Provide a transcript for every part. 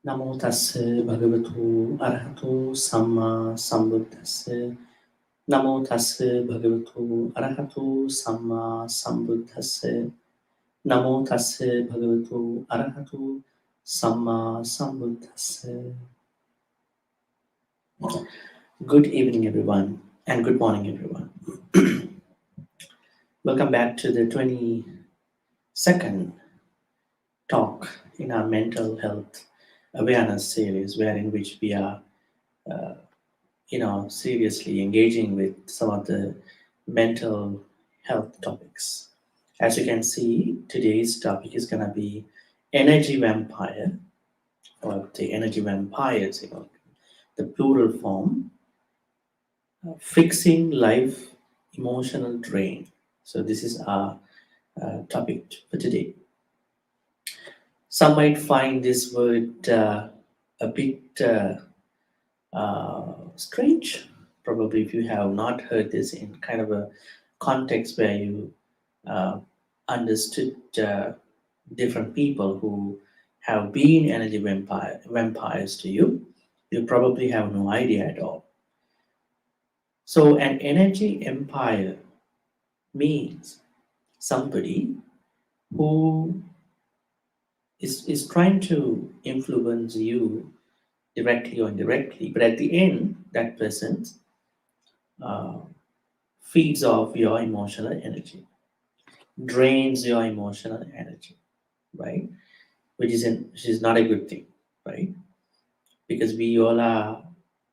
Namo tassa bhagavato arahato samma sambuddhassa. Namo tassa bhagavato arahato samma sambuddhassa. Namo tassa bhagavato arahato samma sambuddhassa. Good evening, everyone, and good morning, everyone. Welcome back to the 22nd talk in our mental health awareness series, wherein which we are seriously engaging with some of the mental health topics. As you can see, today's topic is going to be energy vampire, or the energy vampires, the plural form, fixing life emotional drain. So this is our topic for today. Some might find this word a bit strange, probably, if you have not heard this in kind of a context where you understood different people who have been energy vampires to you. You probably have no idea at all. So, an energy empire means somebody who is trying to influence you directly or indirectly, but at the end, that person uh, feeds off your emotional energy, drains your emotional energy, right? Which is not a good thing, right? Because we all are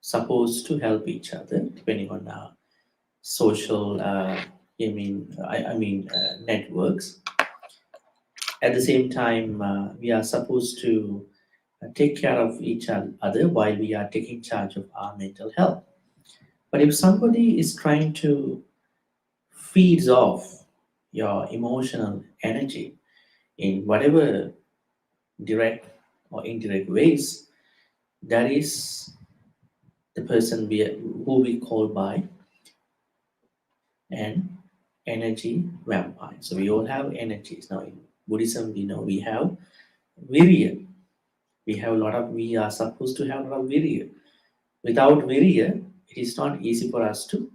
supposed to help each other depending on our social, networks. At the same time, we are supposed to take care of each other while we are taking charge of our mental health. But if somebody is trying to feeds off your emotional energy in whatever direct or indirect ways, that is the person who we call by an energy vampire. So we all have energies. Now in Buddhism, we know we have virya. We are supposed to have a lot of virya. Without virya, it is not easy for us to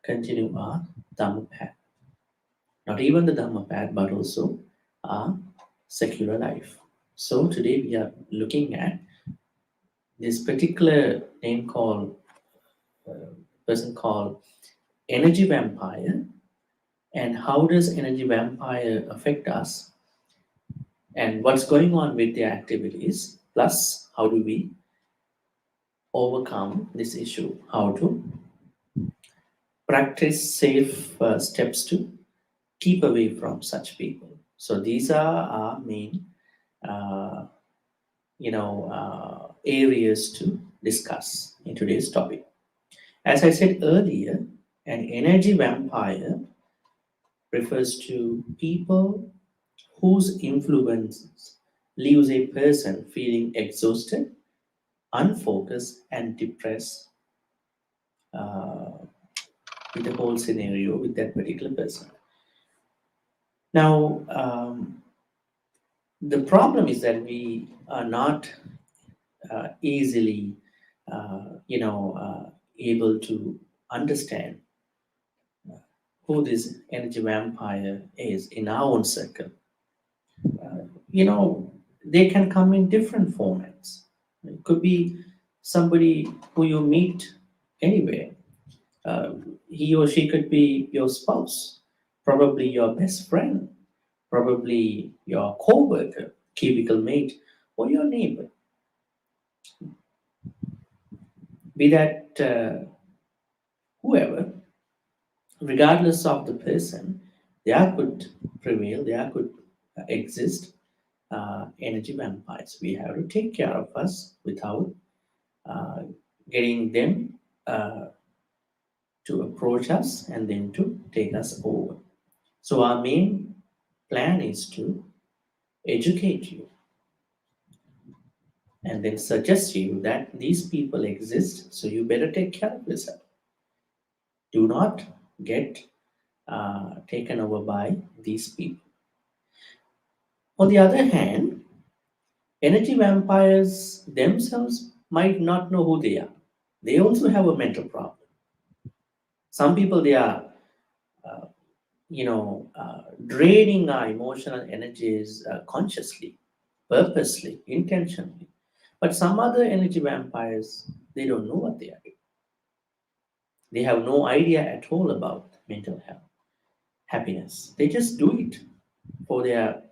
continue our Dhamma path. Not even the Dhamma path, but also our secular life. So today we are looking at this particular name called person called energy vampire, and how does energy vampire affect us, and what's going on with their activities, plus how do we overcome this issue, how to practice safe steps to keep away from such people. So these are our main uh, areas to discuss in today's topic. As I said earlier, an energy vampire refers to people whose influence leaves a person feeling exhausted, unfocused, and depressed uh, with the whole scenario with that particular person. Now, the problem is that we are not easily, able to understand who this energy vampire is in our own circle. You know, they can come in different formats. It could be somebody who you meet anywhere. He or she could be your spouse, probably your best friend, probably your co-worker, cubicle mate, or your neighbor. Be that whoever, regardless of the person, there could prevail, there could exist energy vampires. We have to take care of us without uh, getting them to approach us and then to take us over. So, our main plan is to educate you and then suggest you that these people exist, so you better take care of yourself. Do not get taken over by these people. On the other hand, energy vampires themselves might not know who they are. They also have a mental problem. Some people, they are, uh, draining our emotional energies consciously, purposely, intentionally. But some other energy vampires, they don't know what they are doing. They have no idea at all about mental health, happiness. They just do it for their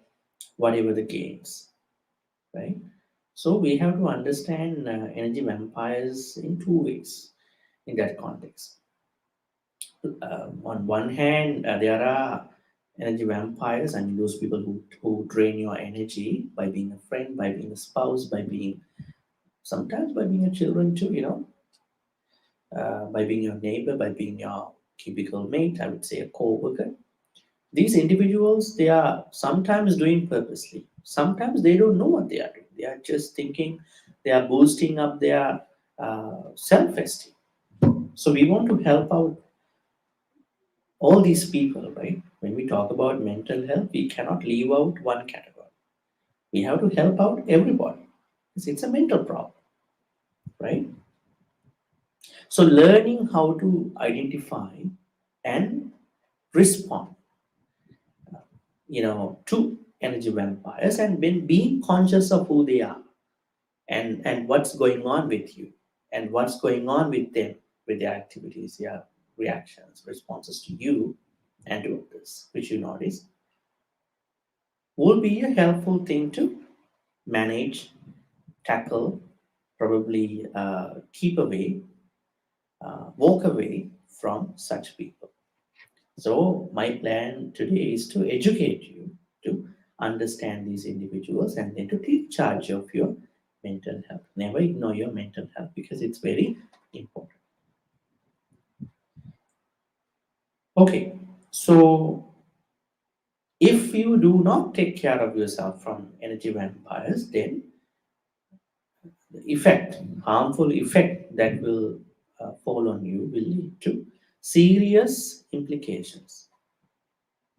whatever the gains, right? So we have to understand energy vampires in two ways in that context. On one hand, there are energy vampires, I mean, those people who drain your energy by being a friend, by being a spouse, by being sometimes by being a children too, by being your neighbor, by being your cubicle mate, I would say a co-worker. These individuals, they are sometimes doing purposely. Sometimes they don't know what they are doing. They are just thinking they are boosting up their self-esteem. So we want to help out all these people, right? When we talk about mental health, we cannot leave out one category. We have to help out everybody. It's a mental problem, right? So learning how to identify and respond, to energy vampires, and when being conscious of who they are and what's going on with you and what's going on with them, with their activities, their reactions, responses to you and to others, which you notice, will be a helpful thing to manage, tackle, probably keep away, walk away from such people. So, my plan today is to educate you to understand these individuals and then to take charge of your mental health. Never ignore your mental health because it's very important. Okay, so if you do not take care of yourself from energy vampires, then the effect, harmful effect that will fall on you will lead to serious implications,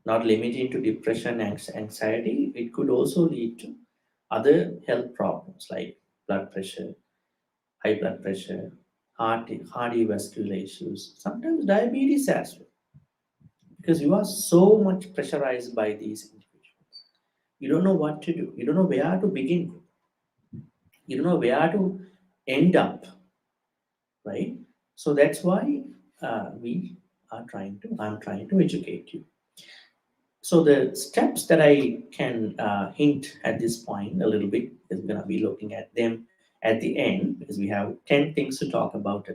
not limited to depression and anxiety. It could also lead to other health problems like blood pressure, high blood pressure, cardiovascular issues, sometimes diabetes as well, because you are so much pressurized by these individuals. You don't know what to do. You don't know where to begin. You don't know where to end up, right? So that's why I'm trying to educate you. So the steps that I can hint at this point a little bit, because we're going to be looking at them at the end, because we have 10 things to talk about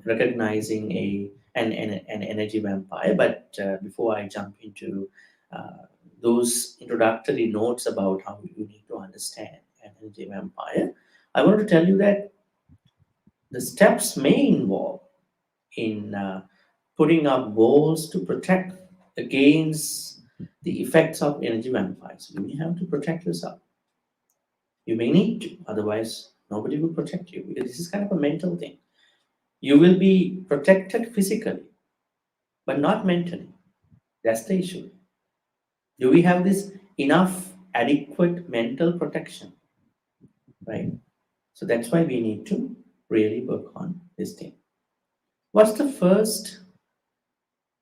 recognizing an energy vampire. But before I jump into uh, those introductory notes about how you need to understand an energy vampire, I want to tell you that the steps may involve in putting up walls to protect against the effects of energy vampires. You may have to protect yourself. You may need to, otherwise, nobody will protect you because this is kind of a mental thing. You will be protected physically, but not mentally. That's the issue. Do we have this enough adequate mental protection? Right? So that's why we need to really work on this thing. What's the first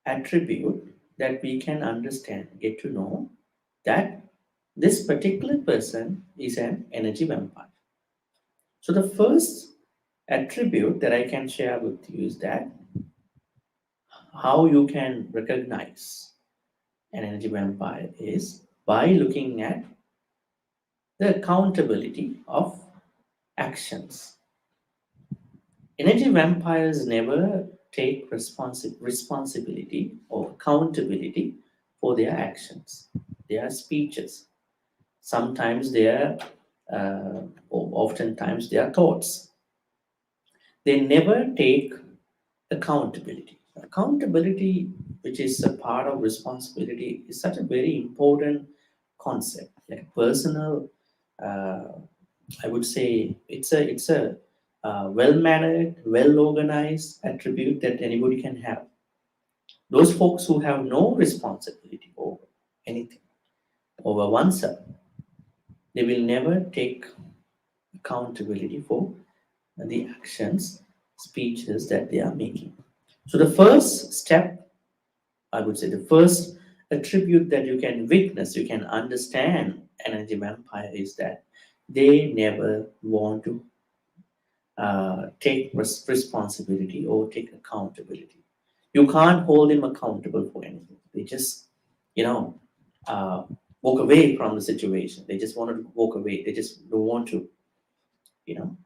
attribute that we can understand, get to know that this particular person is an energy vampire? So, the first attribute that I can share with you is that how you can recognize an energy vampire is by looking at the accountability of actions. Energy vampires never take responsibility or accountability for their actions, their speeches, sometimes their or oftentimes their thoughts. They never take accountability. Accountability, which is a part of responsibility, is such a very important concept, like personal. uh, I would say it's a well mannered, well organized attribute that anybody can have. Those folks who have no responsibility over anything, over oneself. They will never take accountability for the actions, speeches that they are making. So, the first step, I would say, the first attribute that you can witness, you can understand an energy vampire is that they never want to take responsibility or take accountability. You can't hold them accountable for anything. They just, you know, uh, walk away from the situation. They just want to walk away. They just don't want to, you know,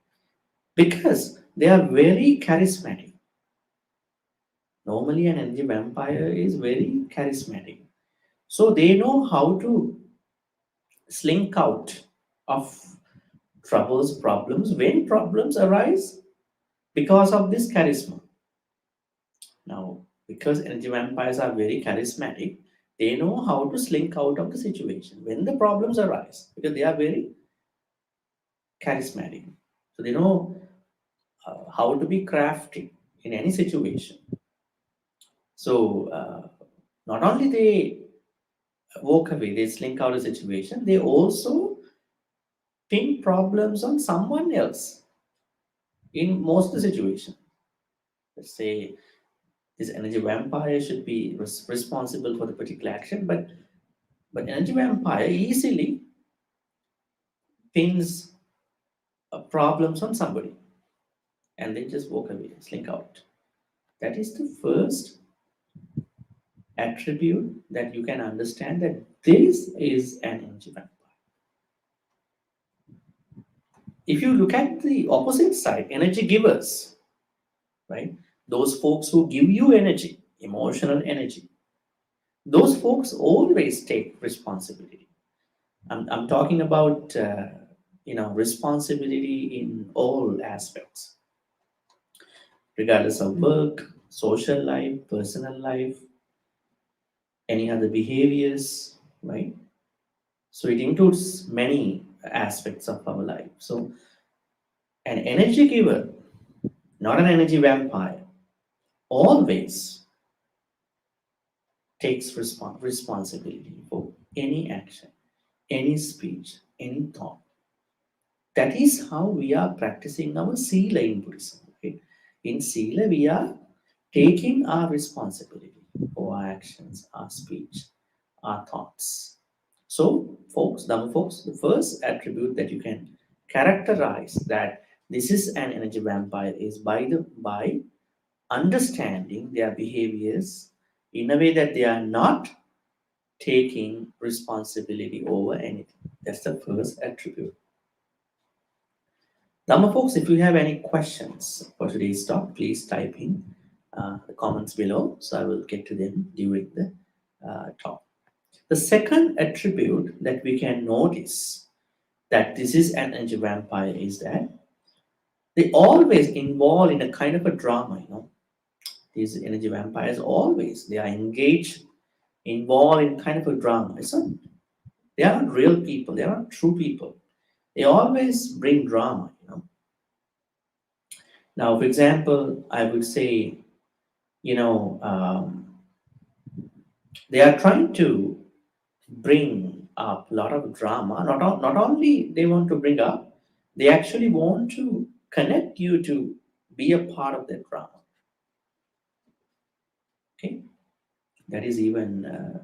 because they are very charismatic. Normally, an energy vampire is very charismatic. So they know how to slink out of troubles, problems when problems arise because of this charisma. Now, because energy vampires are very charismatic, they know how to slink out of the situation when the problems arise because they are very charismatic. So they know how to be crafty in any situation. So not only they walk away, they slink out of the situation, they also pin problems on someone else in most of the situation. Let's say this energy vampire should be responsible for the particular action, but energy vampire easily pins problems on somebody and they just walk away, slink out. That is the first attribute that you can understand that this is an energy vampire. If you look at the opposite side, energy givers, right? Those folks who give you energy, emotional energy, those folks always take responsibility. I'm talking about responsibility in all aspects, regardless of work, social life, personal life, any other behaviors, right? So it includes many aspects of our life. So an energy giver, not an energy vampire, always takes responsibility for any action, any speech, any thought. That is how we are practicing our Sila in Buddhism. Right? In Sila, we are taking our responsibility for our actions, our speech, our thoughts. So, folks, Dhamma folks, the first attribute that you can characterize that this is an energy vampire is by understanding their behaviors in a way that they are not taking responsibility over anything. That's the first attribute. Dhamma folks, if you have any questions for today's talk, please type in the comments below so I will get to them during the talk. The second attribute that we can notice that this is an energy vampire is that they always involve in a kind of a drama, These energy vampires always they are engaged, involved in kind of a drama. They are not real people, they are not true people. They always bring drama. Now, for example, I would say, you know, they are trying to bring up a lot of drama. Not only they want to bring up, they actually want to connect you to be a part of that drama. Okay, that is even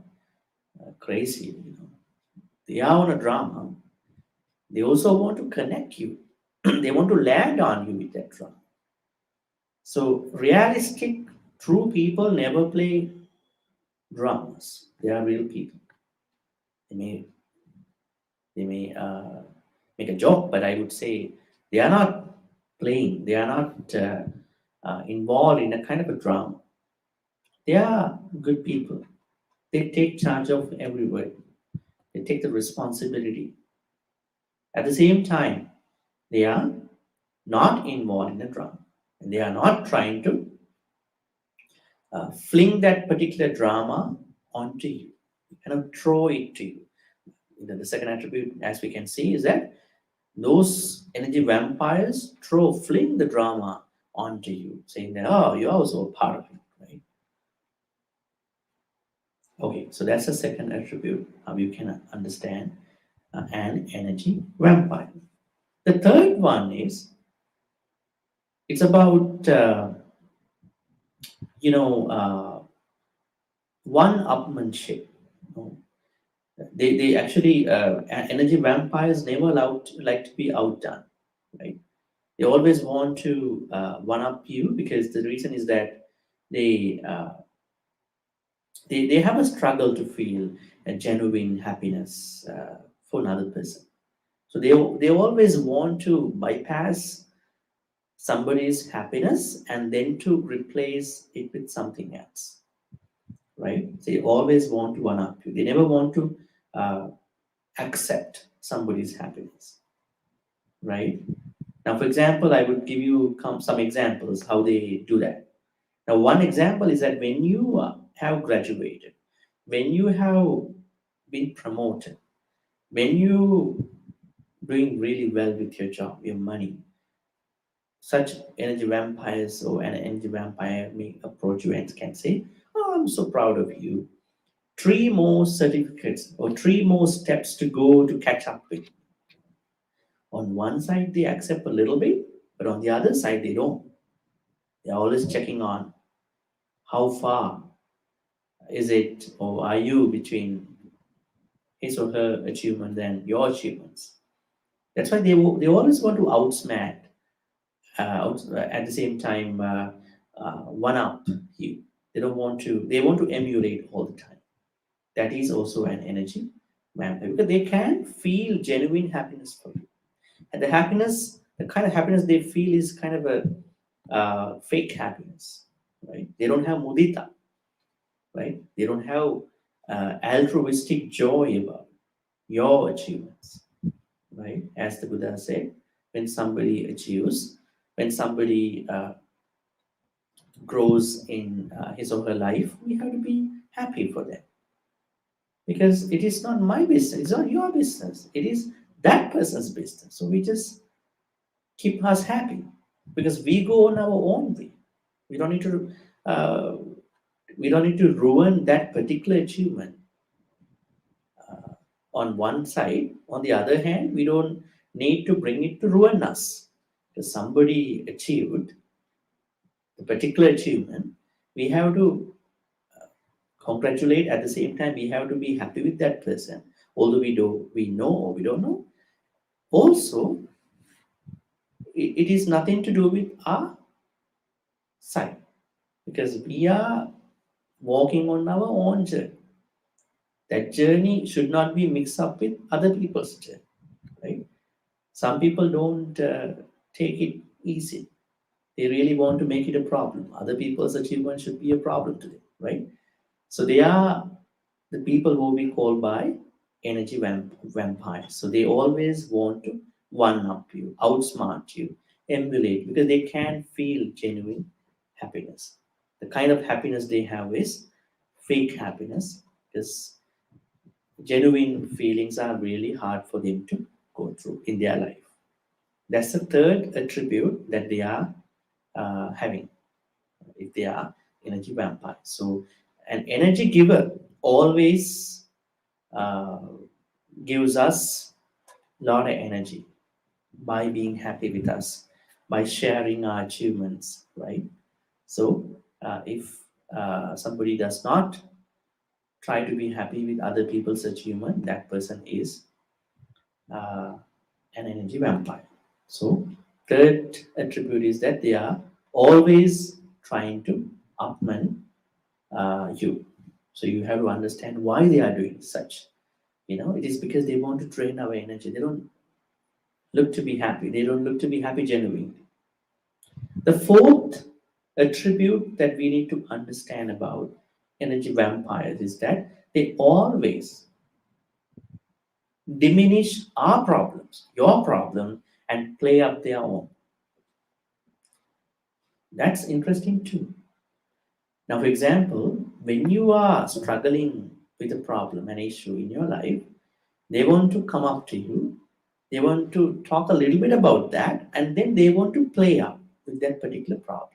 crazy. They are on a drama. They also want to connect you. They want to land on you with that drama. So realistic, true people never play dramas. They are real people. They may make a joke, but I would say they are not playing. They are not involved in a kind of a drama. They are good people. They take charge of everybody. They take the responsibility. At the same time, they are not involved in a drama. And they are not trying to fling that particular drama onto you, kind of throw it to you. The second attribute, as we can see, is that those energy vampires fling the drama onto you, saying that, oh, you're also a part of it, right? Okay, so that's the second attribute how you can understand an energy vampire. The third one is it's about you know one upmanship. You know. They actually energy vampires never like to be outdone, right? They always want to one up you because the reason is that they they have a struggle to feel a genuine happiness for another person. So they always want to bypass somebody's happiness and then to replace it with something else, right? They always want to one up you. They never want to uh, accept somebody's happiness, right? Now, for example, I would give you some examples how they do that. Now, one example is that when you have graduated, when you have been promoted, when you doing really well with your job, your money, such energy vampires or an energy vampire may approach you and can say, "Oh, I'm so proud of you. Three more certificates or three more steps to go to catch up with." On one side, they accept a little bit, but on the other side, they don't. They're always checking on how far is it or are you between his or her achievement and your achievements. That's why they always want to outsmart, at the same time, one up you. They don't want to, they want to emulate all the time. That is also an energy vampire because they can feel genuine happiness for you. And the happiness, the kind of happiness they feel is kind of a fake happiness, right? They don't have mudita, right? They don't have altruistic joy about your achievements, right? As the Buddha said, when somebody achieves, when somebody grows in his or her life, we have to be happy for them because it is not my business, it's not your business, it is that person's business. So we just keep us happy because we go on our own way. We don't need to. Uh, we don't need to ruin that particular achievement on one side. On the other hand, we don't need to bring it to ruin us. Because somebody achieved the particular achievement, we have to congratulate. At the same time, we have to be happy with that person, although we know or we don't know. Also, it is nothing to do with our side because we are walking on our own journey. That journey should not be mixed up with other people's journey, right? Some people don't take it easy. They really want to make it a problem. Other people's achievement should be a problem to them, right? So they are the people who we call by energy vampires. So they always want to one up you, outsmart you, emulate because they can feel genuine happiness. The kind of happiness they have is fake happiness because genuine feelings are really hard for them to go through in their life. That's the third attribute that they are having if they are energy vampires. So, an energy giver always uh, gives us a lot of energy by being happy with us, by sharing our achievements, right? So, if somebody does not try to be happy with other people's achievement, that person is uh, an energy vampire. So, third attribute is that they are always trying to upman you. So, you have to understand why they are doing such. You know, it is because they want to drain our energy. They don't look to be happy. They don't look to be happy genuinely. The fourth attribute that we need to understand about energy vampires is that they always diminish our problems, your problem, and play up their own. That's interesting too. Now, for example, when you are struggling with a problem, an issue in your life, they want to come up to you, they want to talk a little bit about that, and then they want to play up with that particular problem.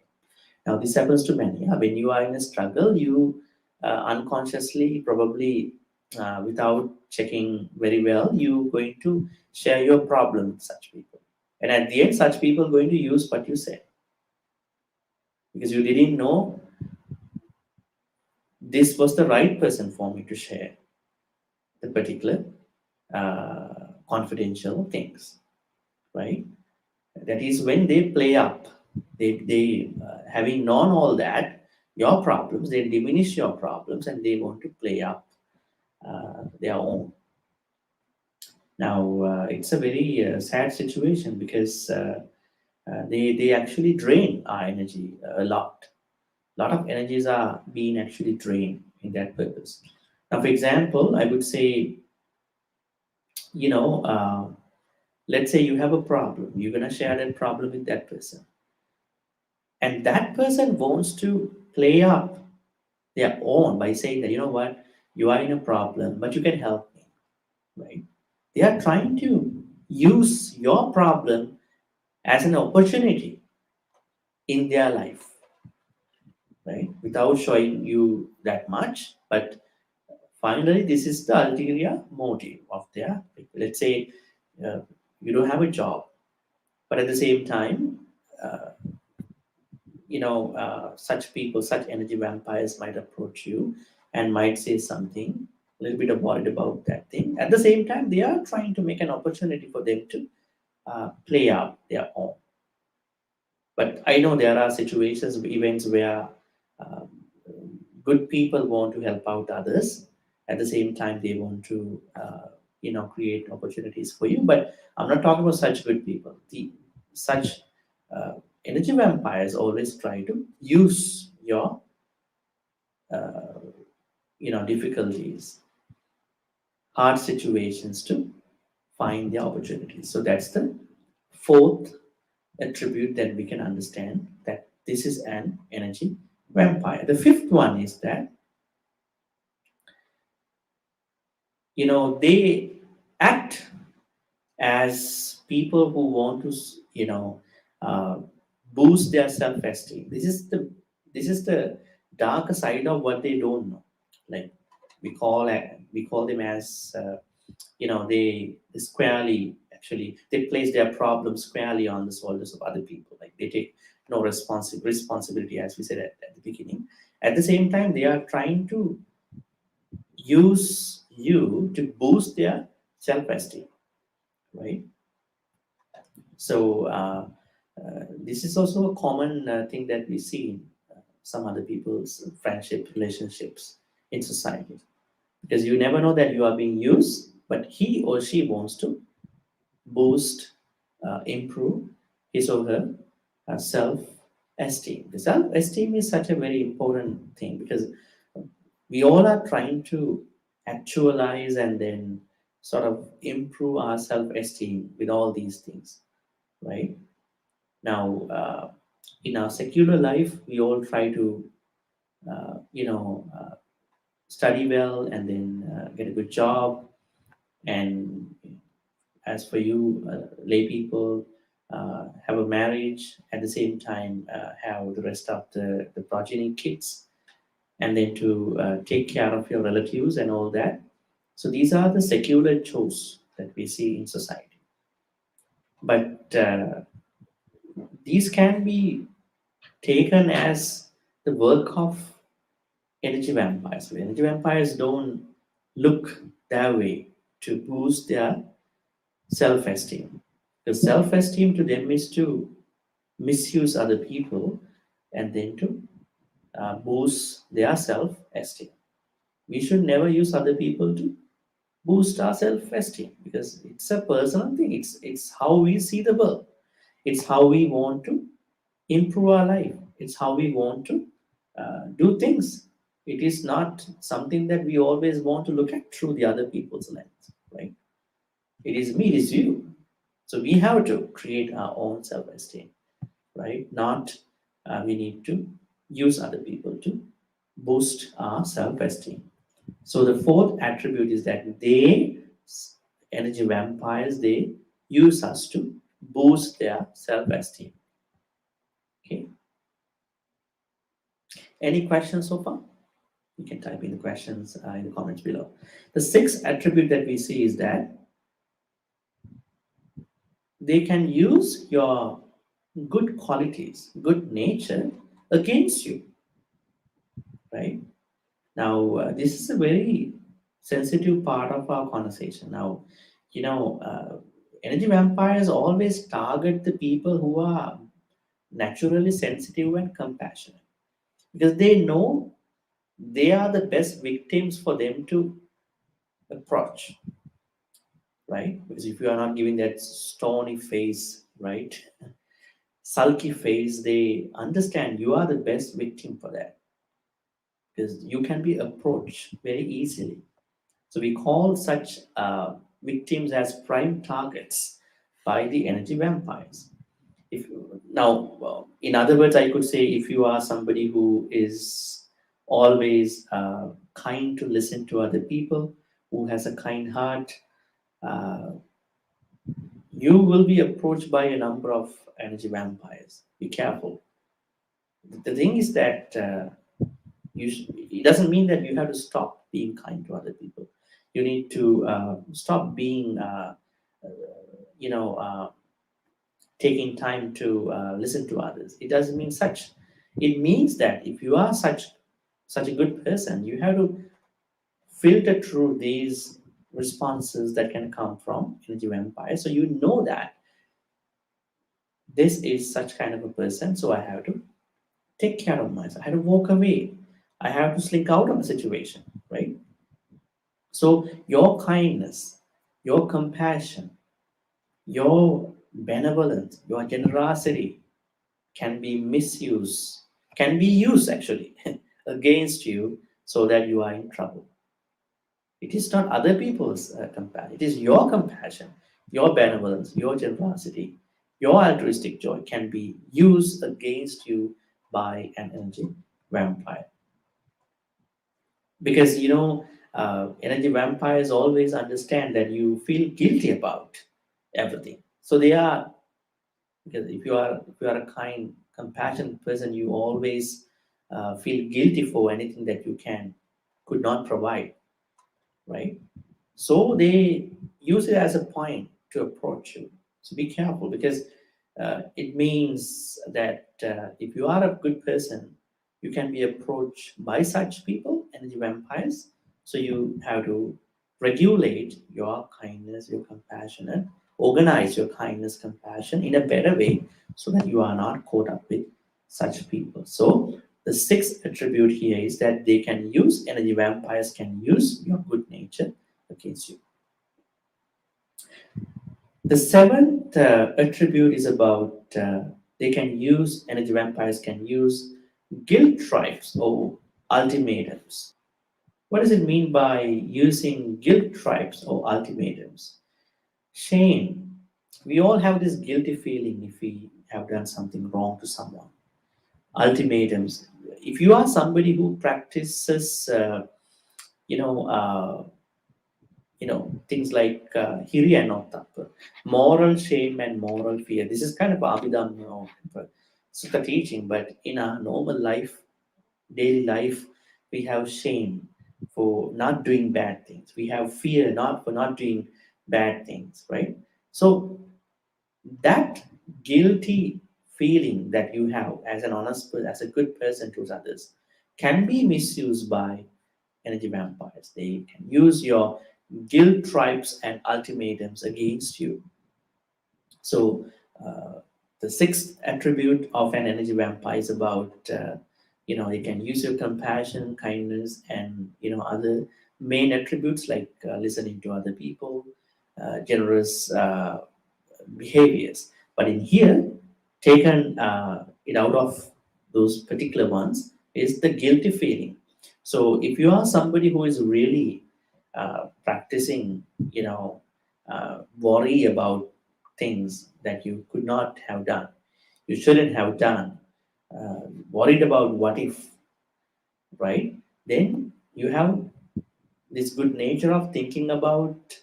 Now, this happens to many. When you are in a struggle, you unconsciously, probably without checking very well, you're going to share your problem with such people. And at the end, such people are going to use what you say because you didn't know this was the right person for me to share the particular confidential things, right? That is when they play up. They having known all that, your problems, they diminish your problems and they want to play up their own. Now, it's a very sad situation because they actually drain our energy a lot. A lot of energies are being actually drained in that purpose. Now, for example, I would say, you know, let's say you have a problem. You're going to share that problem with that person. And that person wants to play up their own by saying that, you know what, you are in a problem, but you can help me, right? They are trying to use your problem as an opportunity in their life, right? Without showing you that much. But finally, this is the ulterior motive of their, let's say, uh, you don't have a job, but at the same time, uh, such people, such energy vampires might approach you and might say something a little bit worried about that thing. At the same time, they are trying to make an opportunity for them to play out their own. But I know there are situations, events where um, good people want to help out others. At the same time, they want to, create opportunities for you. But I'm not talking about such good people. The such uh, energy vampires always try to use your, uh, difficulties, hard situations to find the opportunities. So that's the fourth attribute that we can understand that this is an energy vampire. The fifth one is that, they act as people who want to, uh, boost their self-esteem. This is the darker side of what they don't know. Like we call them as, they squarely, actually they place their problems squarely on the shoulders of other people. Like they take no responsibility, as we said at the beginning. At the same time, they are trying to use you to boost their self-esteem, right? So this is also a common thing that we see in some other people's friendship relationships in society, because you never know that you are being used, but he or she wants to boost, improve his or her self-esteem. The self-esteem is such a very important thing because we all are trying to actualize and then sort of improve our self-esteem with all these things, right? Now, in our secular life, we all try to, study well and then get a good job. And as for you, lay people, have a marriage, at the same time, have the rest of the progeny kids, and then to take care of your relatives and all that. So these are the secular chores that we see in society. But these can be taken as the work of energy vampires. But energy vampires don't look that way to boost their self-esteem. Because self-esteem to them is to misuse other people and then to boost their self-esteem. We should never use other people to boost our self-esteem because it's a personal thing. It's how we see the world. It's how we want to improve our life. It's how we want to do things. It is not something that we always want to look at through the other people's lens, right? It is me, it is you. So we have to create our own self-esteem, right? Not we need to use other people to boost our self-esteem. So the fourth attribute is that energy vampires, they use us to boost their self-esteem. Okay. Any questions so far? You can type in the questions in the comments below. The sixth attribute that we see is that they can use your good qualities, good nature against you, right? Now, this is a very sensitive part of our conversation. Now, you know, energy vampires always target the people who are naturally sensitive and compassionate because they know they are the best victims for them to approach, right? Because if you are not giving that stony face, right, sulky face, they understand you are the best victim for that because you can be approached very easily. So we call such victims as prime targets by the energy vampires. If now, in other words, I could say if you are somebody who is always kind to listen to other people, who has a kind heart, uh, you will be approached by a number of energy vampires. Be careful. The thing is that it doesn't mean that you have to stop being kind to other people. You need to stop being, uh, you know, taking time to listen to others. It doesn't mean such. It means that if you are such a good person, you have to filter through these responses that can come from energy vampire. So you know that this is such kind of a person, so I have to take care of myself. I have to walk away. I have to slink out of the situation, right? So your kindness, your compassion, your benevolence, your generosity can be misused, can be used actually against you so that you are in trouble. It is not other people's compassion, it is your compassion, your benevolence, your generosity, your altruistic joy can be used against you by an energy vampire. Because energy vampires always understand that you feel guilty about everything. So they are, because if you are a kind, compassionate person, you always feel guilty for anything that you could not provide, right? So they use it as a point to approach you. So be careful because it means that if you are a good person, you can be approached by such people, energy vampires. So you have to regulate your kindness, your compassion, and organize your kindness, compassion in a better way so that you are not caught up with such people. So the sixth attribute here is that they can use, energy vampires can use your good nature against you. The seventh attribute is about they can use, energy vampires can use guilt tribes or ultimatums. What does it mean by using guilt tribes or ultimatums? Shame. We all have this guilty feeling if we have done something wrong to someone. Ultimatums. If you are somebody who practices, you know, uh, things like hiriya no tappa, moral shame and moral fear. This is kind of abhidhamma sutta teaching, but in our normal life, daily life, we have shame for not doing bad things. We have fear not for not doing bad things, right? So that guilty feeling that you have as an honest person, as a good person towards others, can be misused by energy vampires. They can use your guilt tribes and ultimatums against you. So, the sixth attribute of an energy vampire is about, they can use your compassion, kindness, and, other main attributes like listening to other people, generous behaviors. But in here, taken it out of those particular ones is the guilty feeling. So if you are somebody who is really practicing, worry about things that you could not have done, you shouldn't have done, worried about what if, right? Then you have this good nature of thinking about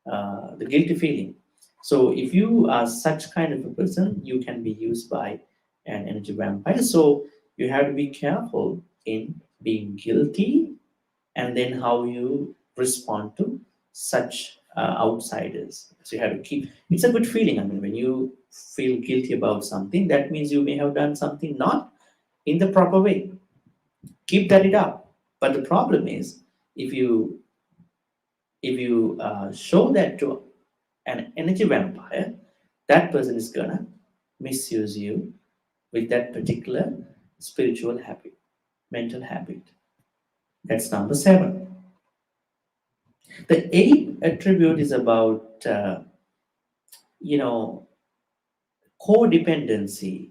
the guilty feeling. So if you are such kind of a person, you can be used by an energy vampire. So you have to be careful in being guilty and then how you respond to such outsiders. So you have to keep. It's a good feeling. I mean, when you feel guilty about something, that means you may have done something not in the proper way. Keep that it up. But the problem is, if you show that to an energy vampire, that person is gonna misuse you with that particular spiritual habit, mental habit. That's number 7. The eighth attribute is about you know codependency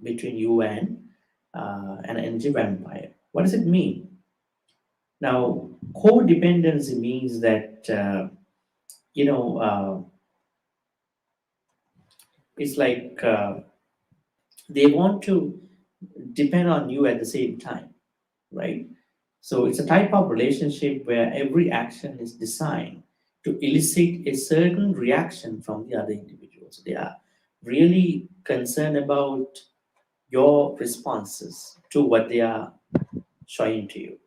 between you and an energy vampire. What does it mean? Now, codependency means that you know it's like they want to depend on you at the same time, right? So it's a type of relationship where every action is designed to elicit a certain reaction from the other individuals. They are really concerned about your responses to what they are showing to you.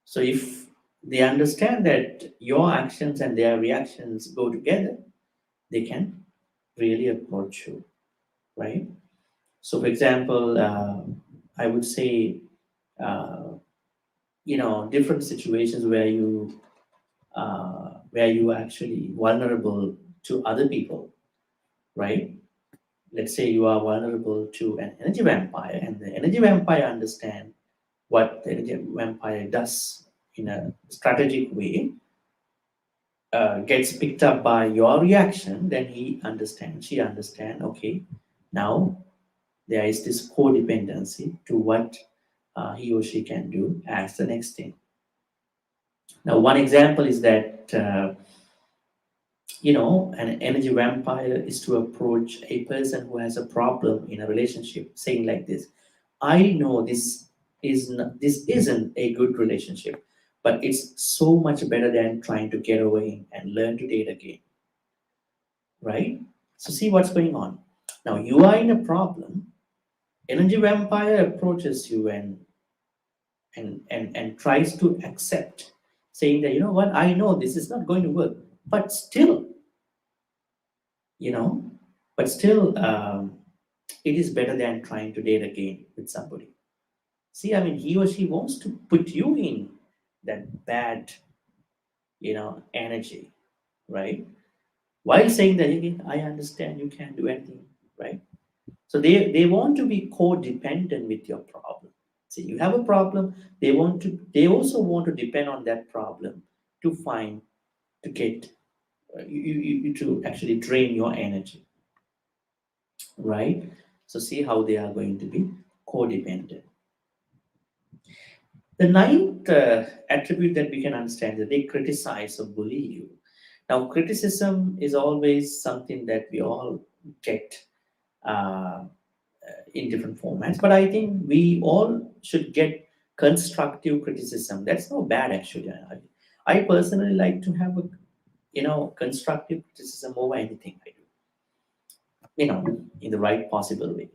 So if they understand that your actions and their reactions go together, they can really approach you, right? So, for example, I would say, uh, different situations where you are actually vulnerable to other people, right? Let's say you are vulnerable to an energy vampire, and the energy vampire understand what the energy vampire does in a strategic way, gets picked up by your reaction, then she understand, okay, now there is this codependency to what he or she can do as the next thing. Now, one example is that, an energy vampire is to approach a person who has a problem in a relationship, saying like this: I know this isn't a good relationship, but it's so much better than trying to get away and learn to date again, right? So see what's going on. Now you are in a problem. Energy vampire approaches you and tries to accept, saying that, you know what, I know this is not going to work, but still, you know, but still, it is better than trying to date again with somebody. See, I mean, he or she wants to put you in that bad, energy, right? While saying that, "Okay, I understand you can't do anything," right? So they want to be codependent with your problem. See, you have a problem, they also want to depend on that problem to find, to get, to actually drain your energy, right? So see how they are going to be codependent. The ninth attribute that we can understand that they criticize or bully you. Now, criticism is always something that we all get uh, in different formats, but I think we all should get constructive criticism. That's not bad, actually. I personally like to have a constructive criticism over anything I do, in the right possible way.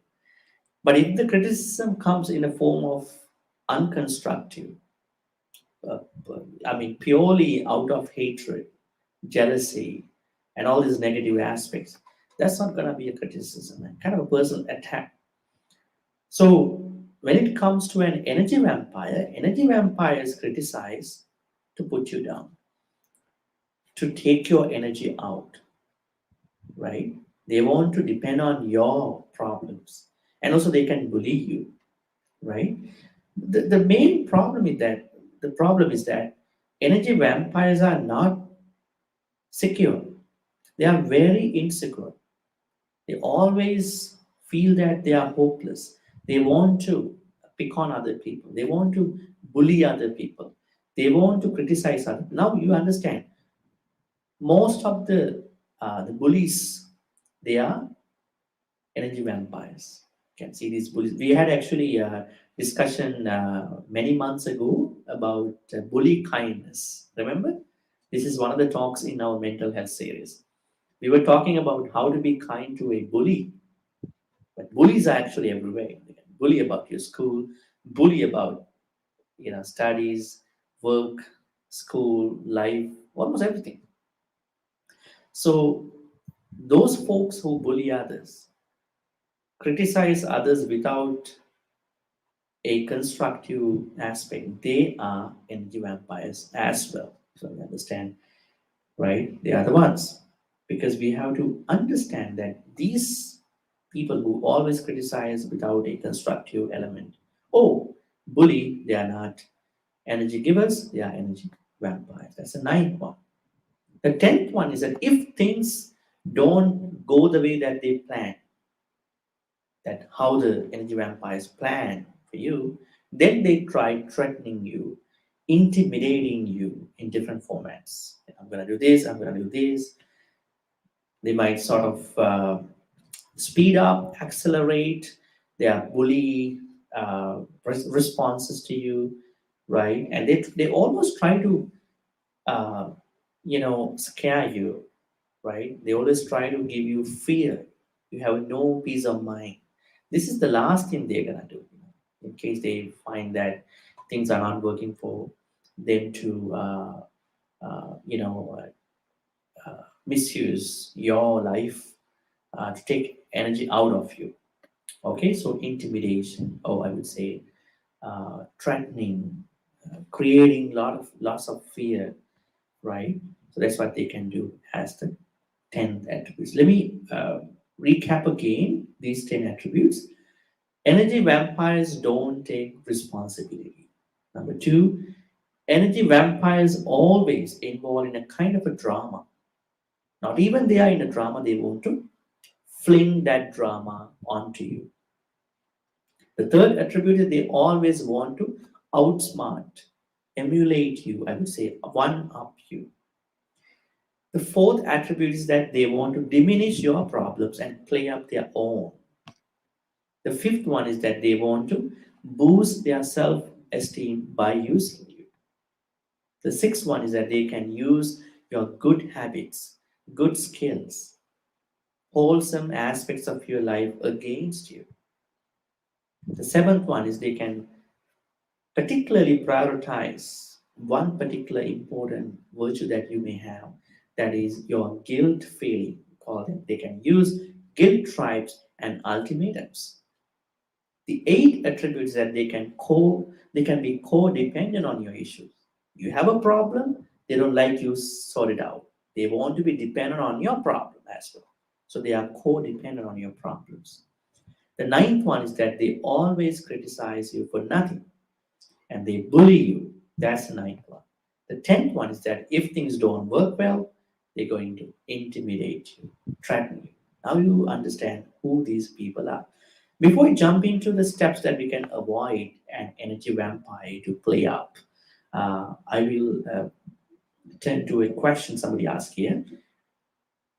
But if the criticism comes in a form of unconstructive, uh, I mean, purely out of hatred, jealousy, and all these negative aspects, that's not going to be a criticism, and kind of a personal attack. So, when it comes to an energy vampires criticize to put you down, to take your energy out, right? They want to depend on your problems, and also they can bully you, right? The main problem is that energy vampires are not secure. They are very insecure. They always feel that they are hopeless. They want to pick on other people. They want to bully other people. They want to criticize other. Now you understand. Most of the bullies, they are energy vampires. You can see these bullies. We had actually a discussion many months ago about bully kindness. Remember? This is one of the talks in our mental health series. We were talking about how to be kind to a bully, but bullies are actually everywhere. They can bully about your school, bully about studies, work, school, life, almost everything. So those folks who bully others, criticize others without a constructive aspect, they are energy vampires as well. So you understand, right? They are the ones. Because we have to understand that these people who always criticize without a constructive element, oh, bully, they are not energy givers, they are energy vampires. That's the ninth one. The tenth one is that if things don't go the way that they plan, that how the energy vampires plan for you, then they try threatening you, intimidating you in different formats. I'm going to do this, I'm going to do this. They might sort of speed up, accelerate their bully responses to you, right? And they almost try to, uh, scare you, right? They always try to give you fear. You have no peace of mind. This is the last thing they're gonna do, in case they find that things are not working for them to, uh, you know, misuse your life to take energy out of you. Okay, so intimidation, or I would say threatening, creating lots of fear, right? So that's what they can do as the 10 attributes. Let me recap again these 10 attributes. Energy vampires don't take responsibility. Number two, energy vampires always involved in a kind of a drama. Not even they are in a drama, they want to fling that drama onto you. The third attribute is they always want to outsmart, emulate you, I would say, one up you. The fourth attribute is that they want to diminish your problems and play up their own. The fifth one is that they want to boost their self esteem by using you. The sixth one is that they can use your good habits, good skills, wholesome aspects of your life against you. The seventh one is they can particularly prioritize one particular important virtue that you may have, that is your guilt feeling. Call them. They can use guilt tribes and ultimatums. The eight attributes that they can be codependent on your issues. You have a problem, they don't like you sort it out. They want to be dependent on your problem as well. So they are codependent on your problems. The ninth one is that they always criticize you for nothing and they bully you. That's the ninth one. The 10th one is that if things don't work well, they're going to intimidate you, threaten you. Now you understand who these people are. Before we jump into the steps that we can avoid an energy vampire to play up, I will tend to a question somebody asked here.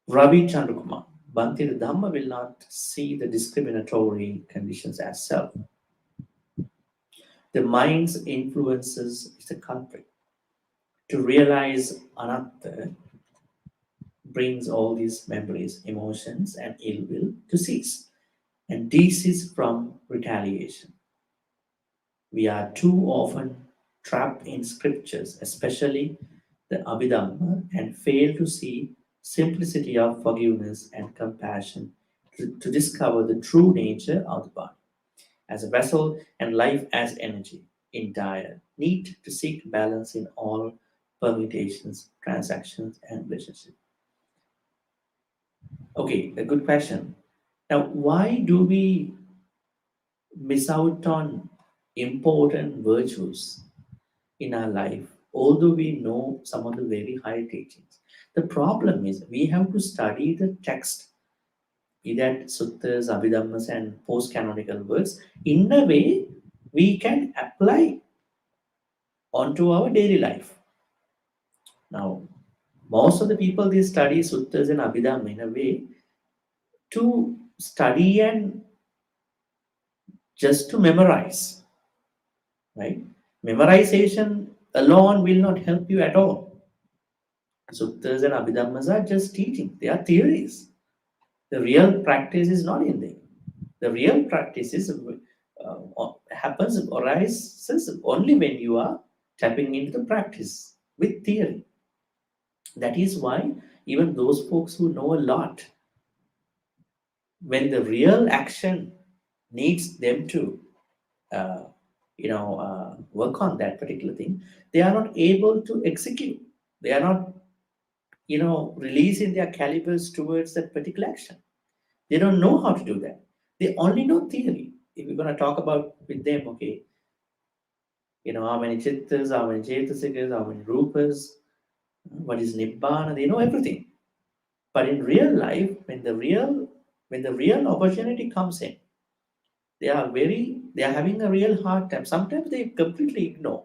Ravi Chandrakumar, Bhante, the Dhamma will not see the discriminatory conditions as self. The mind's influences is the culprit. To realize anatta brings all these memories, emotions, and ill will to cease and desist from retaliation. We are too often trapped in scriptures, especially the Abhidhamma, and fail to see simplicity of forgiveness and compassion to discover the true nature of the body as a vessel and life as energy in dire need to seek balance in all permutations, transactions, and relationships. Okay, a good question. Now, why do we miss out on important virtues in our life, although we know some of the very high teachings? The problem is we have to study the text, be that suttas, abhidhammas, and post-canonical works, in a way we can apply onto our daily life. Now, most of the people they study suttas and abhidhamma in a way to study and just to memorize, right? Memorization alone will not help you at all. Suttas and abhidhammas are just teaching; they are theories. The real practice is not in there. The real practice is happens arises only when you are tapping into the practice with theory. That is why even those folks who know a lot, when the real action needs them to uh, work on that particular thing, they are not able to execute. They are not releasing their calibers towards that particular action. They don't know how to do that. They only know theory. If we're going to talk about with them, okay, how many chittas, how many chetasikas, how many rupas, what is nibbana, they know everything. But in real life, when the real opportunity comes in, they are having a real hard time. Sometimes they completely ignore.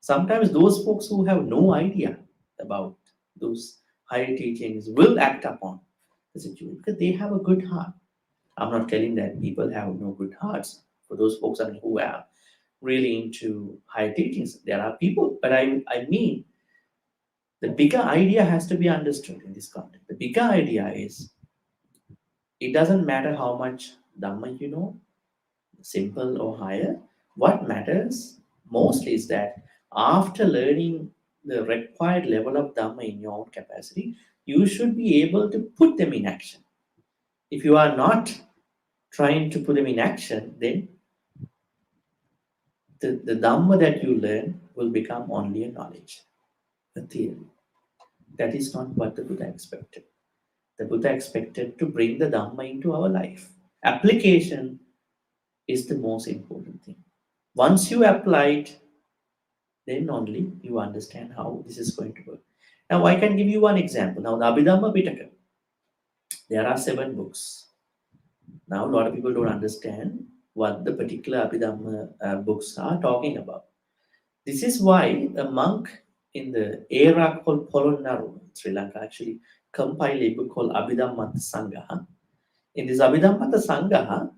Sometimes those folks who have no idea about those higher teachings will act upon the situation because they have a good heart. I'm not telling that people have no good hearts. For those folks, who are really into higher teachings, there are people. But I mean, the bigger idea has to be understood in this context. The bigger idea is it doesn't matter how much Dhamma you know, simple or higher. What matters most is that after learning the required level of Dhamma in your own capacity, you should be able to put them in action. If you are not trying to put them in action, then the Dhamma that you learn will become only a knowledge, a theory. That is not what the Buddha expected. The Buddha expected to bring the Dhamma into our life. Application is the most important thing. Once you apply it, then only you understand how this is going to work. Now, I can give you one example. Now, the Abhidhamma Pitaka, there are 7 books. Now, a lot of people don't understand what the particular Abhidhamma books are talking about. This is why a monk in the era called Polonnaru, Sri Lanka, actually compiled a book called Abhidhamma Sangaha. In this Abhidhamma Sangaha,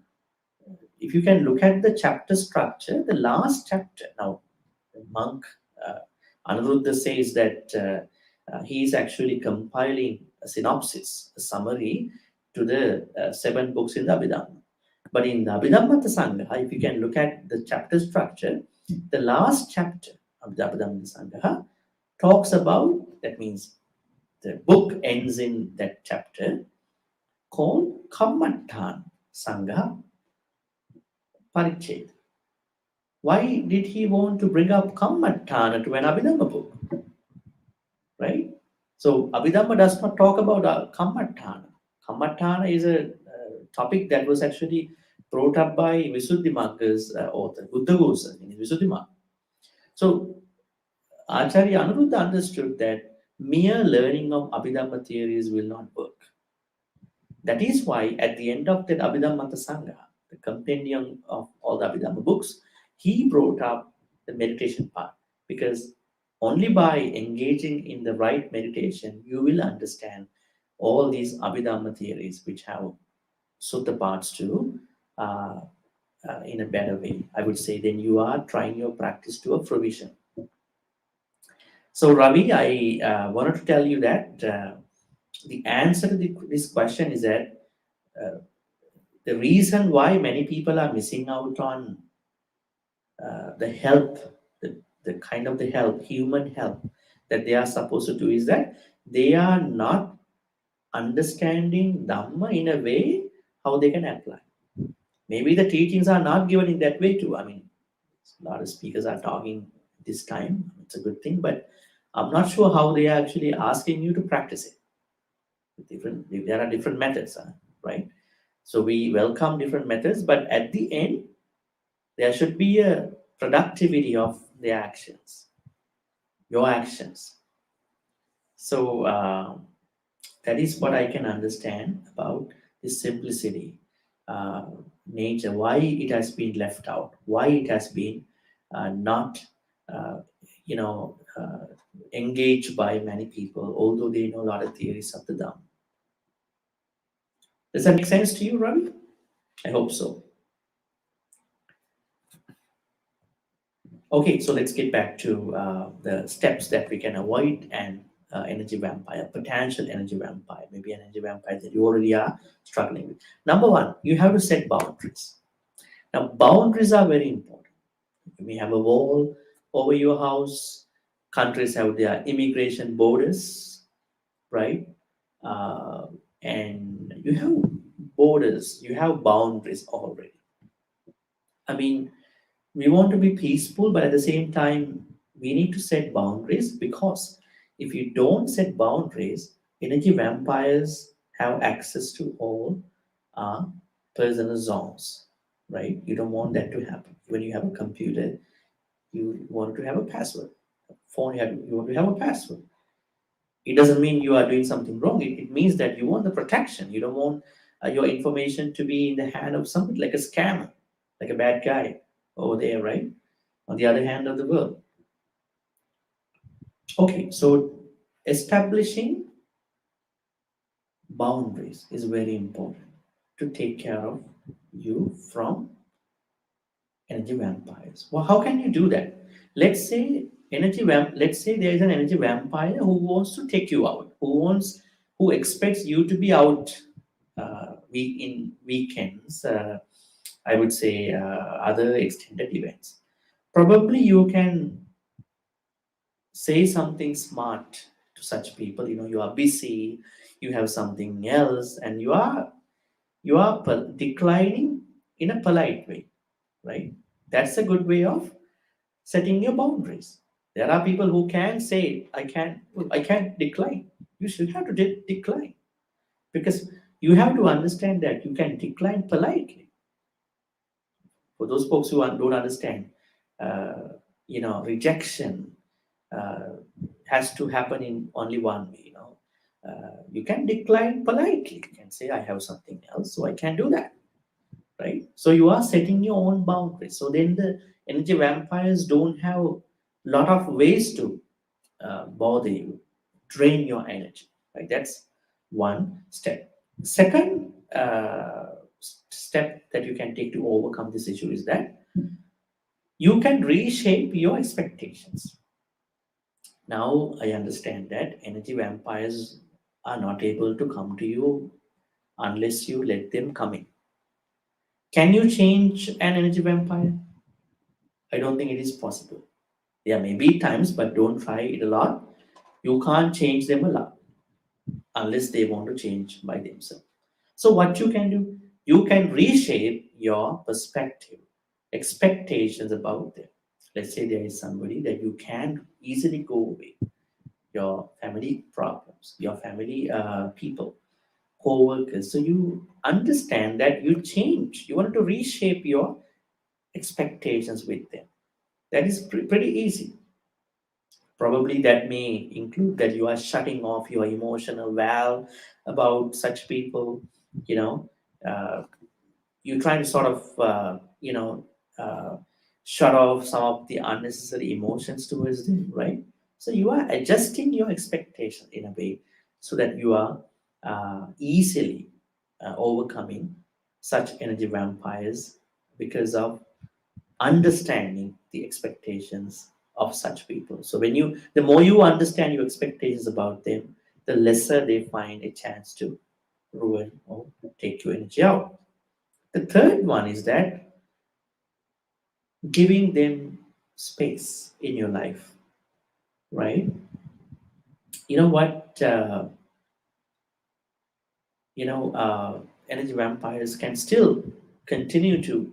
if you can look at the chapter structure, the last chapter, now the monk Anuruddha says that he is actually compiling a synopsis, a summary to the 7 books in the Abhidhamma. But in the Abhidhamma Sangaha, if you can look at the chapter structure, the last chapter of the Abhidhamma Sangaha talks about, that means the book ends in that chapter called Kammattan Sangha Parichet. Why did he want to bring up Kammatthana to an Abhidhamma book? Right? So Abhidhamma does not talk about Kammatthana. Kammatthana is a topic that was actually brought up by Visuddhimagga's author, Buddhaghosa in Visuddhimagga. So Acharya Anuruddha understood that mere learning of Abhidhamma theories will not work. That is why at the end of that Abhidhamma Sangha, the compendium of all the Abhidhamma books, he brought up the meditation part, because only by engaging in the right meditation you will understand all these Abhidhamma theories which have sutta parts to in a better way. I would say then you are trying your practice to a fruition. So Ravi, I wanted to tell you that the answer to this question is that the reason why many people are missing out on the help, the kind of the help, human help that they are supposed to do is that they are not understanding Dhamma in a way how they can apply. Maybe the teachings are not given in that way too. I mean, a lot of speakers are talking this time. It's a good thing, but I'm not sure how they are actually asking you to practice it. There are different methods, right? So we welcome different methods, but at the end, there should be a productivity of the actions, your actions. So that is what I can understand about this simplicity nature, why it has been left out, why it has been not, uh, you know, uh, engaged by many people, although they know a lot of theories of the Dhamma. Does that make sense to you, Ravi? I hope so. Okay, so let's get back to the steps that we can avoid an energy vampire, potential energy vampire, maybe an energy vampire that you already are struggling with. Number one, you have to set boundaries. Now, boundaries are very important. You may have a wall, over your house. Countries have their immigration borders, right? Uh, and you have borders, you have boundaries already. I mean, we want to be peaceful, but at the same time, we need to set boundaries because if you don't set boundaries, energy vampires have access to all uh, personal zones, right? You don't want that to happen. When you have a computer, you want to have a password. Phone, you want to have a password. It doesn't mean you are doing something wrong. It means that you want the protection. You don't want your information to be in the hand of somebody like a scammer, like a bad guy over there, right? On the other hand of the world. Okay, so establishing boundaries is very important to take care of you from energy vampires. Well, how can you do that? Let's say there is an energy vampire who wants to take you out, who expects you to be out in weekends, I would say other extended events. Probably you can say something smart to such people. You know, you are busy, you have something else, and you are declining in a polite way, right? That's a good way of setting your boundaries. There are people who can say, I can't decline. You should have to decline because you have to understand that you can decline politely. For those folks who don't understand, uh, rejection uh, has to happen in only one way. You can decline politely. You can say, I have something else, so I can do that, right? So you are setting your own boundaries. So then the energy vampires don't have a lot of ways to bother you, drain your energy, right? That's one step. Second step that you can take to overcome this issue is that you can reshape your expectations. Now I understand that energy vampires are not able to come to you unless you let them come in. Can you change an energy vampire? I don't think it is possible. There may be times, but don't try it a lot. You can't change them a lot unless they want to change by themselves. So, what you can do, you can reshape your perspective, expectations about them. Let's say there is somebody that you can easily go away, your family problems, your family people, co-workers. So you understand that you change. You want to reshape your expectations with them. That is pretty easy. Probably that may include that you are shutting off your emotional valve about such people. You know, uh, you try to sort of uh, shut off some of the unnecessary emotions towards them, right? So you are adjusting your expectation in a way so that you are easily overcoming such energy vampires because of understanding the expectations of such people. So the more you understand your expectations about them, the lesser they find a chance to ruin or take your energy out. The third one is that giving them space in your life, right? You know what? Energy vampires can still continue to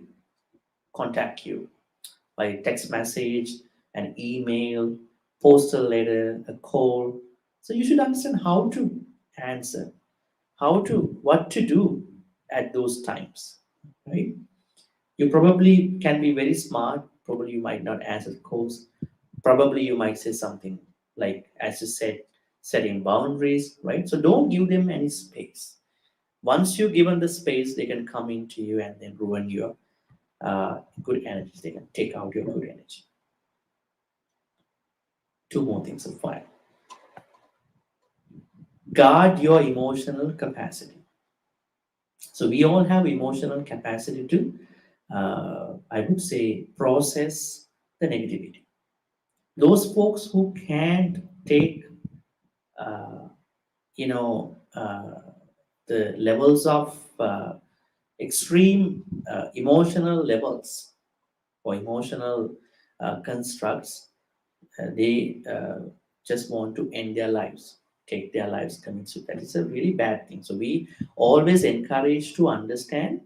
contact you by text message, an email, postal letter, a call. So you should understand how to answer, what to do at those times, right? You probably can be very smart. Probably you might not answer the calls. Probably you might say something like, as you said, setting boundaries, right? So don't give them any space. Once you give them the space, they can come into you and then ruin your good energy. They can take out your good energy. Two more things of fire. Guard your emotional capacity. So we all have emotional capacity to, I would say, process the negativity. Those folks who can't take, uh, you know, the levels of extreme emotional levels or emotional constructs, they just want to end their lives, take their lives, commit suicide. That is a really bad thing. So we always encourage to understand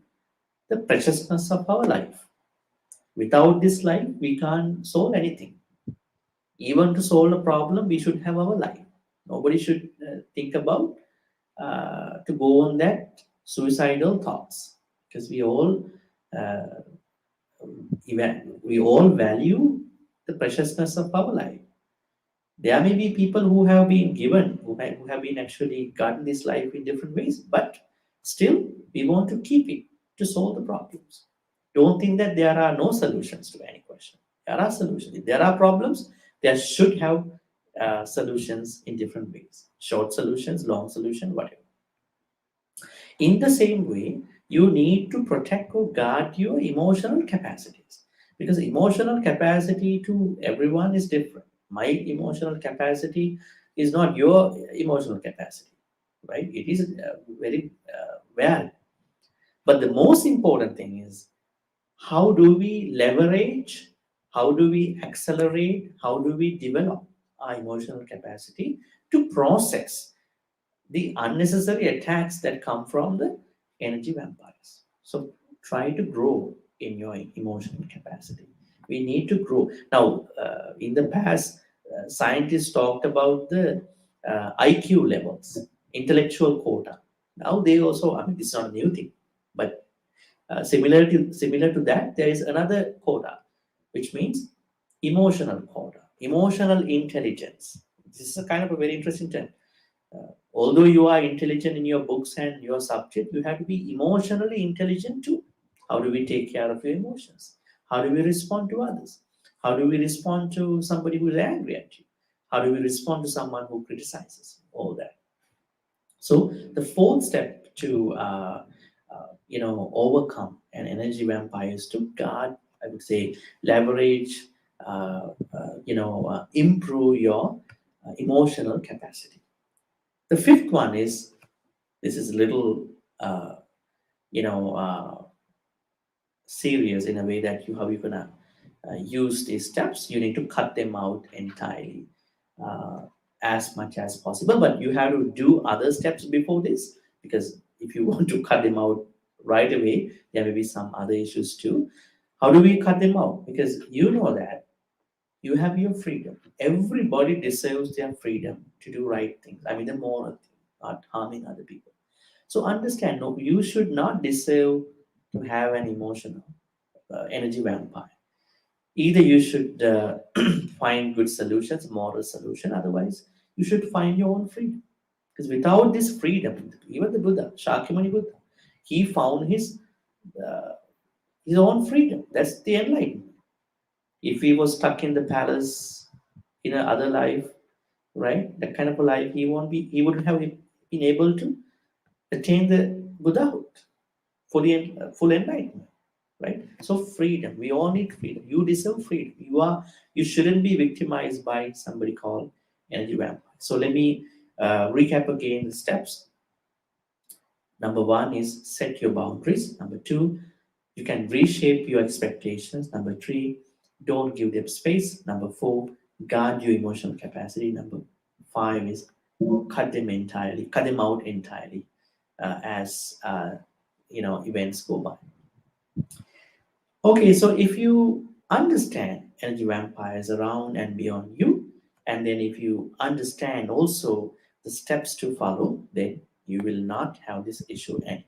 the preciousness of our life. Without this life, we can't solve anything. Even to solve a problem, we should have our life. Nobody should think about to go on that suicidal thoughts, because uh, we all value the preciousness of our life. There may be people who have been given, who have been actually gotten this life in different ways, but still we want to keep it to solve the problems. Don't think that there are no solutions to any question. There are solutions. If there are problems, there should have solutions in different ways. Short solutions, long solution, whatever. In the same way, you need to protect or guard your emotional capacities, because emotional capacity to everyone is different. My emotional capacity is not your emotional capacity, right? It is very varied. But the most important thing is, how do we leverage, how do we accelerate, how do we develop our emotional capacity to process the unnecessary attacks that come from the energy vampires. So try to grow in your emotional capacity. We need to grow. Now, in the past, scientists talked about the IQ levels, intellectual quota. Now they also, I mean, this is not a new thing, but similar to that, there is another quota, which means emotional quota, emotional intelligence. This is a kind of a very interesting term. Although you are intelligent in your books and your subject, you have to be emotionally intelligent too. How do we take care of your emotions? How do we respond to others? How do we respond to somebody who is angry at you? How do we respond to someone who criticizes? All that. So the fourth step to overcome an energy vampire is to guard, I would say, leverage, improve your emotional capacity. The fifth one is, this is a little uh, you know uh, serious in a way that how you're gonna use these steps. You need to cut them out entirely, uh, as much as possible, but you have to do other steps before this, because if you want to cut them out right away, there may be some other issues too. How do we cut them out? Because you know that you have your freedom. Everybody deserves their freedom to do right things. I mean, the moral thing, not harming other people. So understand, no, you should not deserve to have an emotional energy vampire. Either you should find good solutions, moral solution. Otherwise, you should find your own freedom. Because without this freedom, even the Buddha, Shakyamuni Buddha, he found uh, his own freedom. That's the enlightenment. If he was stuck in the palace in another life, right, that kind of a life, he wouldn't have been able to attain the Buddhahood, full enlightenment, right? So freedom, we all need freedom. You deserve freedom. You shouldn't be victimized by somebody called energy vampire. So let me recap again the steps. Number one is set your boundaries. Number two, you can reshape your expectations. Number three, don't give them space. Number four, guard your emotional capacity. Number five is cut them out entirely, as events go by. Okay, so if you understand energy vampires around and beyond you, and then if you understand also the steps to follow, then you will not have this issue anymore.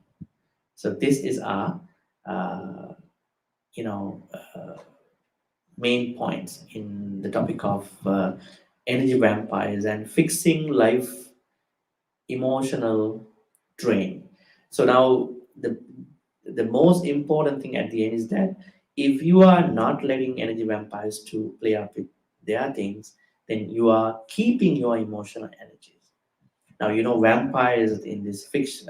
So this is our, uh, you know, uh, main points in the topic of energy vampires and fixing life emotional drain. So now the most important thing at the end is that if you are not letting energy vampires to play up with their things, then you are keeping your emotional energies. Now vampires in this fiction,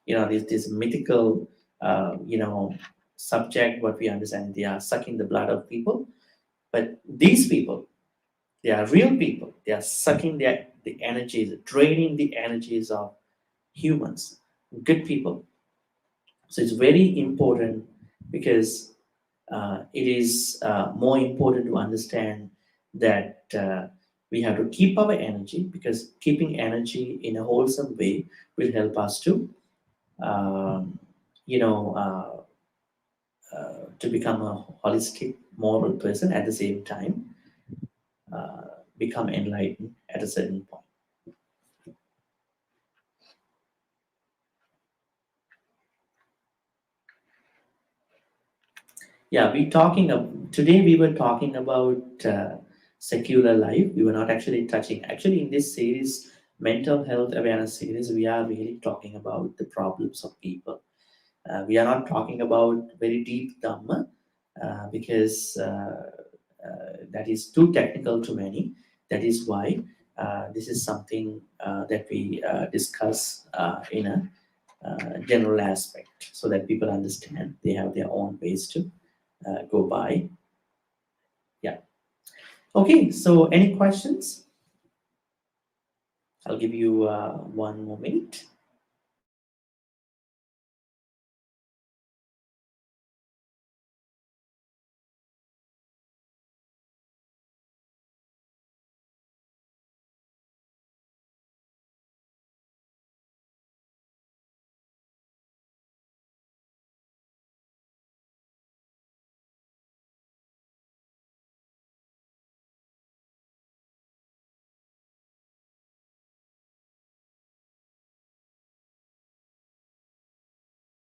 this mythical, subject. What we understand, they are sucking the blood of people, but these people, they are real people. They are sucking the energies, draining the energies of humans, good people. So it's very important, because It is more important to understand that we have to keep our energy, because keeping energy in a wholesome way will help us to, um, you know, to become a holistic, moral person, at the same time uh, become enlightened at a certain point. Yeah, today we were talking about secular life. We were not actually touching. Actually, in this series, mental health awareness series, we are really talking about the problems of people. We are not talking about very deep Dhamma, because that is too technical to many. That is why this is something that we discuss in a general aspect, so that people understand they have their own ways to go by. Yeah. Okay. So, any questions? I'll give you one more minute.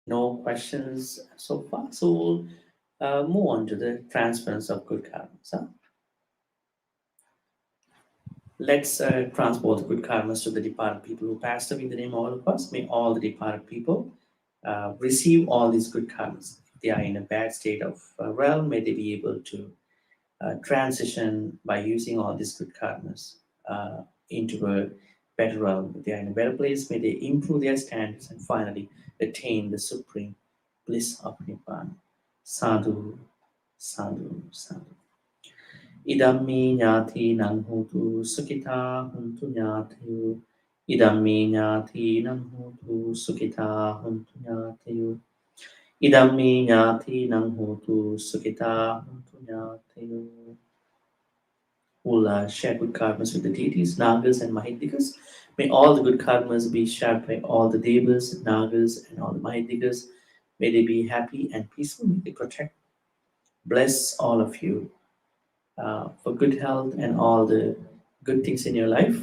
No questions so far. So we'll move on to the transference of good karmas. Huh? Let's transport the good karmas to the departed people who passed away in the name of all of us. May all the departed people receive all these good karmas. If they are in a bad state of realm, may they be able to transition by using all these good karmas into a better realm. If they are in a better place, may they improve their standards and finally attain the supreme bliss of Nibbana. Sadhu, sadhu, sadhu. Idammi nyati nang hotu sukita huntu nyatiyu. Idammi nyati nang hotu sukita huntu nyatiyu. Idammi nyati nang hotu sukita huntu nyatiyu. We'll share good karmas with the deities, Nagas, and Mahindikas. May all the good karmas be shared by all the Devas, Nagas, and all the Mahindikas. May they be happy and peaceful. May they protect, bless all of you for good health and all the good things in your life.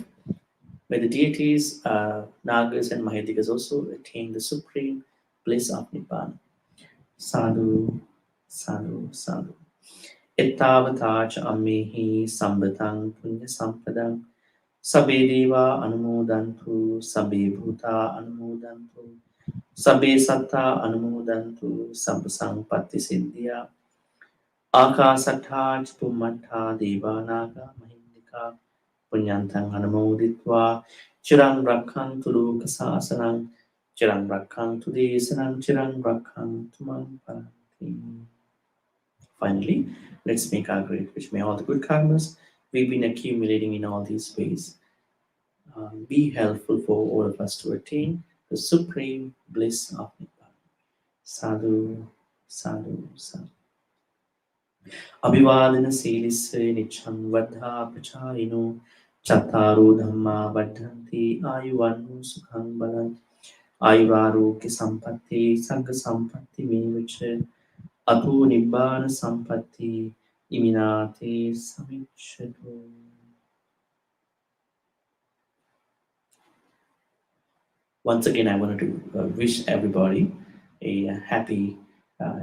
May the deities, Nagas, and Mahindikas also attain the supreme bliss of Nibbana. Sadhu, sadhu, sadhu. Ittavata cha ammehi sambatang punya sampadang. Sabbe deva anumodantu, sabbe bhuta anumodantu, sabbe satta anumodantu, sabba sampatti siddhya. Akasattha chummattha devanaga mahindika punyantang anumoditva chirang rakhantu lokasasanang chirang rakhantu desanang chirang rakhantu mam paranti. Finally, let's make our great wish. May all the good karmas we've been accumulating in all these ways be helpful for all of us to attain the supreme bliss of Nibbana. Sadhu, sadhu, sadhu. Abhivadana silisse nicham vaddha prachayino chattaru dhamma vaddhanti ayuvannu sukhang balam ayuvarokya sampatti sagga sampatti mevacha ato nibbana sampatti iminate samichatu. Once again, I wanted to wish everybody a happy uh,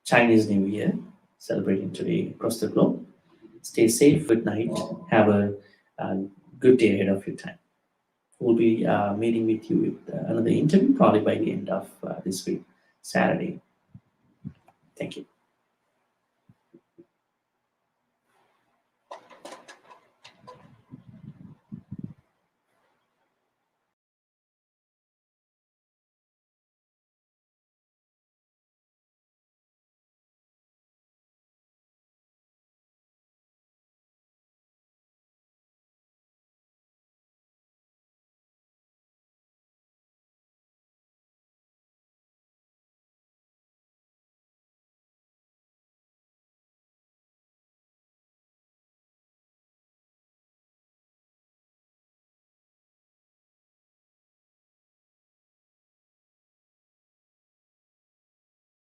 Chinese New Year, celebrating today across the globe. Stay safe, good night, have a, uh good day ahead of your time. We'll be meeting with you with another interview probably by the end of this week, Saturday. Thank you.